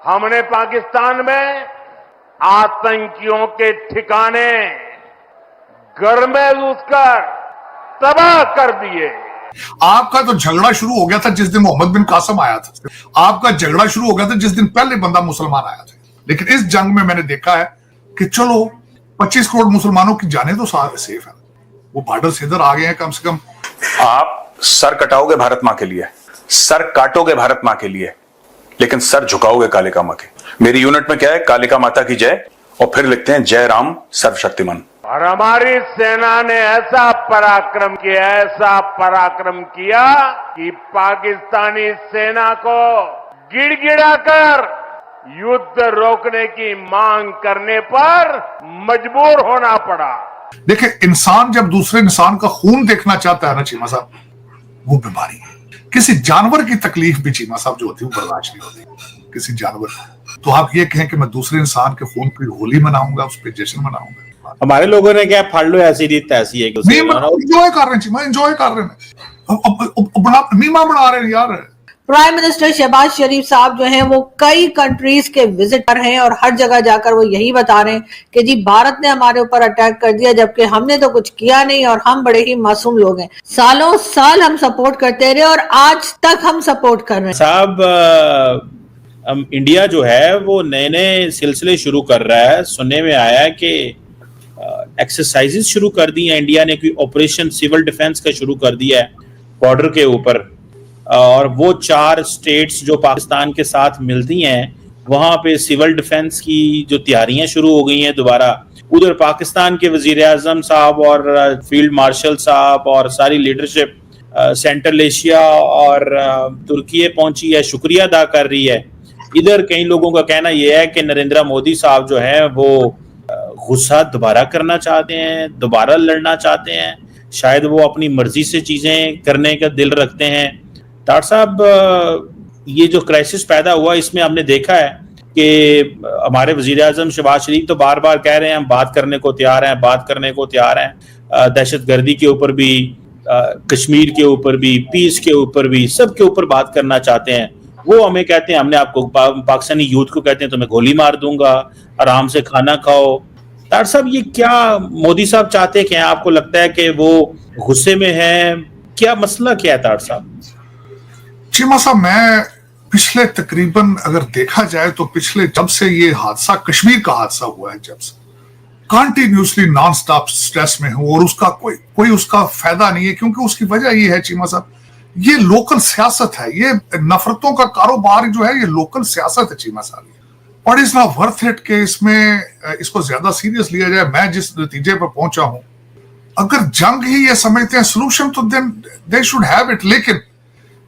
हमने पाकिस्तान में आतंकियों के ठिकाने घर में घुसकर तबाह कर दिए। आपका तो झगड़ा शुरू हो गया था जिस दिन मोहम्मद बिन कासिम आया था। आपका झगड़ा शुरू हो गया था जिस दिन पहले बंदा मुसलमान आया था। लेकिन इस जंग में मैंने देखा है कि चलो 25 करोड़ मुसलमानों की जाने तो सेफ है, वो बॉर्डर से इधर आ गए हैं। कम से कम आप सर कटाओगे भारत मां के लिए, सर काटोगे भारत मां के लिए, लेकिन सर झुकाओगे कालिका मां के। मेरी यूनिट में क्या है, कालिका माता की जय, और फिर लिखते हैं जय राम सर्वशक्तिमान। और हमारी सेना ने ऐसा पराक्रम किया कि पाकिस्तानी सेना को गिड़गिड़ाकर युद्ध रोकने की मांग करने पर मजबूर होना पड़ा। देखिए, इंसान जब दूसरे इंसान का खून देखना चाहता है ना चीमा साहब, वो बीमारी है। किसी जानवर की तकलीफ भी चीमा साहब जो होती है वो बर्दाश्त नहीं होती किसी जानवर। तो आप ये कहें कि मैं दूसरे इंसान के खून की होली मनाऊंगा, उस पर जश्न मनाऊंगा। हमारे लोगों ने क्या फाड़ लो ऐसी रीत तैसी है कि एंजॉय कर रहे हैं, एंजॉय कर रहे हैं, मीमा बना रहे हैं यार। प्राइम मिनिस्टर शहबाज शरीफ साहब जो हैं वो कई कंट्रीज के विजिट पर हैं और हर जगह जाकर वो यही बता रहे हैं कि जी भारत ने हमारे ऊपर अटैक कर दिया, जबकि हमने तो कुछ किया नहीं और हम बड़े ही मासूम लोग हैं। सालों साल हम सपोर्ट करते रहे और आज तक हम सपोर्ट कर रहे हैं। साहब, इंडिया जो है वो नए नए सिलसिले शुरू कर रहा है। सुनने में आया है कि एक्सरसाइजेस शुरू कर दी हैं इंडिया ने, कोई ऑपरेशन सिविल डिफेंस का शुरू कर दिया है बॉर्डर के ऊपर, और वो 4 स्टेट्स जो पाकिस्तान के साथ मिलती हैं वहां पे सिविल डिफेंस की जो तैयारियां शुरू हो गई हैं दोबारा। उधर पाकिस्तान के वजीर आजम साहब और फील्ड मार्शल साहब और सारी लीडरशिप सेंट्रल एशिया और तुर्की पहुंची है, शुक्रिया अदा कर रही है। इधर कई लोगों का कहना यह है कि नरेंद्र मोदी साहब जो है वो गुस्सा दोबारा करना चाहते हैं, दोबारा लड़ना चाहते हैं, शायद वो अपनी मर्जी से चीजें करने का दिल रखते हैं। डॉक्टर साहब, ये जो क्राइसिस पैदा हुआ इसमें हमने देखा है कि हमारे वजीर आजम शहबाज शरीफ तो बार बार कह रहे हैं हम बात करने को तैयार हैं, दहशतगर्दी के ऊपर भी, कश्मीर के ऊपर भी, पीस के ऊपर भी, सब के ऊपर बात करना चाहते हैं। वो हमें कहते हैं, हमने आपको पाकिस्तानी यूथ को कहते हैं तो मैं गोली मार दूंगा, आराम से खाना खाओ। डॉक्टर साहब, ये क्या मोदी साहब चाहते हैं? क्या आपको लगता है कि वो गुस्से में है? क्या मसला क्या है डॉक्टर साहब? चीमा साहब, मैं पिछले तकरीबन अगर देखा जाए तो पिछले जब से ये हादसा, कश्मीर का हादसा हुआ है, जब से कंटिन्यूसली नॉन स्टॉप स्ट्रेस में हूं और उसका कोई उसका फायदा नहीं है। क्योंकि उसकी वजह ये है चीमा साहब, ये लोकल सियासत है, ये नफरतों का कारोबार जो है, ये लोकल सियासत है चीमा साहब। और इट्स नॉट वर्थ इट कि इसको ज्यादा सीरियस लिया जाए। मैं जिस नतीजे पर पहुंचा हूं, अगर जंग ही ये समझते हैं सोल्यूशन तो then they should have it. लेकिन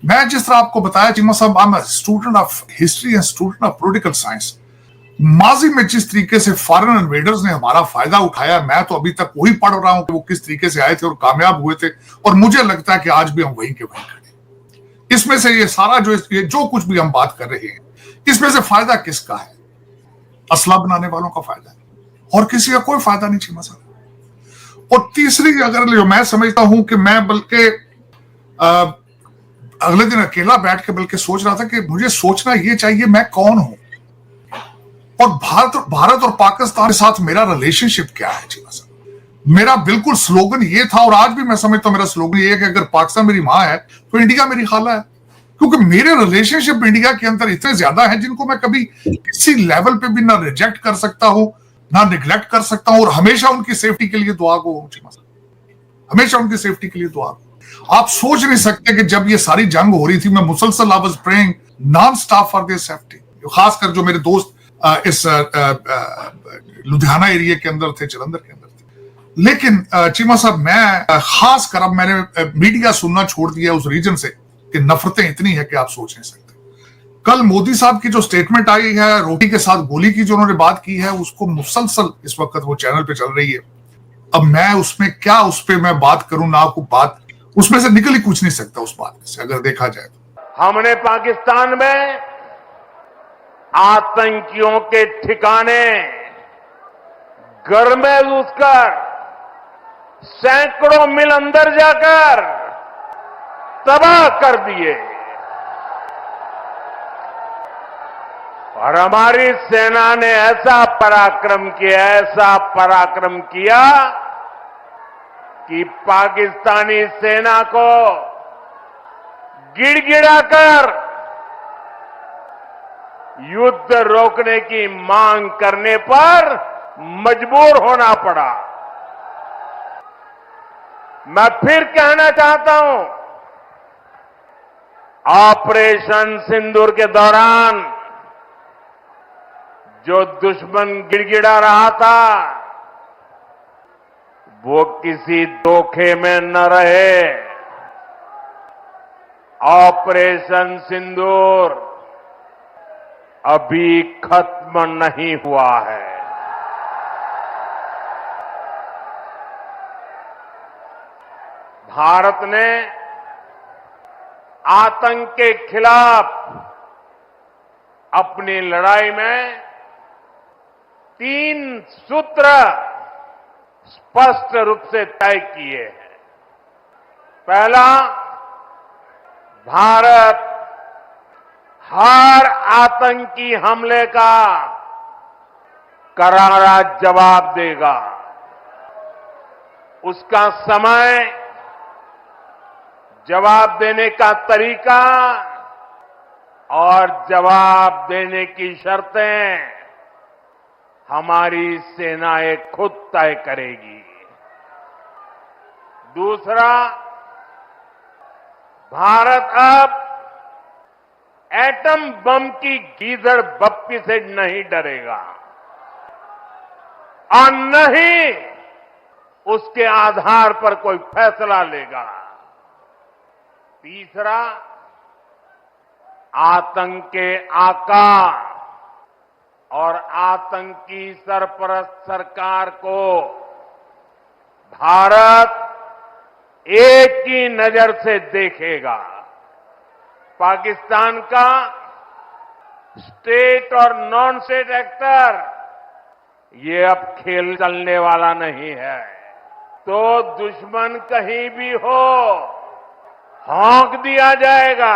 मैं जिस तरह आपको बताया चीमा साहब, I am a student of history and student of political science. माजी में जिस तरीके से फॉरेन इन्वेडर्स ने हमारा फायदा उठाया, मैं तो अभी तक वही पढ़ रहा हूं कि वो किस तरीके से आए थे और कामयाब हुए थे। और मुझे लगता है कि आज भी हम वहीं के वहीं खड़े। इसमें से ये सारा जो कुछ भी हम बात कर रहे हैं, इसमें से फायदा किसका है? असला बनाने वालों का फायदा है, और किसी का कोई फायदा नहीं चीमा साहब। और तीसरी, अगर जो मैं समझता हूं कि मैं बल्कि अगले दिन अकेला बैठ के बल्कि सोच रहा था कि मुझे सोचना ये चाहिए मैं कौन हूं और भारत और पाकिस्तान के साथ मेरा रिलेशनशिप क्या है चीमा साहब। मेरा बिल्कुल स्लोगन ये था और आज भी मैं समझता हूं मेरा स्लोगन ये है कि अगर पाकिस्तान मेरी मां है तो इंडिया मेरी खाला है। क्योंकि मेरे रिलेशनशिप इंडिया के अंदर इतने ज्यादा हैं जिनको मैं कभी किसी लेवल पे भी ना रिजेक्ट कर सकता हूं, ना निगलेक्ट कर सकता हूं, और हमेशा उनकी सेफ्टी के लिए दुआ को, हमेशा उनकी सेफ्टी के लिए दुआ। आप सोच नहीं सकते कि जब ये सारी जंग हो रही थी, मैं मुसलसल I was praying non stop for their safety. खासकर जो मेरे दोस्त इस लुधियाना एरिया के अंदर थे, जलंधर के अंदर थे। लेकिन चीमा साहब, मैं खासकर अब मैंने मीडिया सुनना छोड़ दिया उस रीजन से कि नफरतें इतनी है कि आप सोच नहीं सकते। कल मोदी साहब की जो स्टेटमेंट आई है, रोटी के साथ गोली की जो उन्होंने बात की है, उसको मुसलसल इस वक्त वो चैनल पे चल रही है। अब मैं उसमें क्या, उस पर मैं बात करूं ना, आपको बात उसमें से निकल ही कुछ नहीं सकता उस बात से, अगर देखा जाए तो। हमने पाकिस्तान में आतंकियों के ठिकाने घर में घुसकर सैकड़ों मील अंदर जाकर तबाह कर दिए। और हमारी सेना ने ऐसा पराक्रम किया कि पाकिस्तानी सेना को गिड़गिड़ाकर युद्ध रोकने की मांग करने पर मजबूर होना पड़ा। मैं फिर कहना चाहता हूं, ऑपरेशन सिंदूर के दौरान जो दुश्मन गिड़गिड़ा रहा था वो किसी धोखे में न रहे। ऑपरेशन सिंदूर अभी खत्म नहीं हुआ है। भारत ने आतंक के खिलाफ अपनी लड़ाई में 3 सूत्र स्पष्ट रूप से तय किए हैं। पहला, भारत हर आतंकी हमले का करारा जवाब देगा। उसका समय, जवाब देने का तरीका और जवाब देने की शर्तें हमारी सेनाएं खुद तय करेगी। दूसरा, भारत अब एटम बम की गीदड़ बप्पी से नहीं डरेगा और न ही उसके आधार पर कोई फैसला लेगा। तीसरा, आतंक के आका और आतंकी सरपरस्त सरकार को भारत एक ही नजर से देखेगा। पाकिस्तान का स्टेट और नॉन स्टेट एक्टर ये अब खेल चलने वाला नहीं है। तो दुश्मन कहीं भी हो, हौंक दिया जाएगा।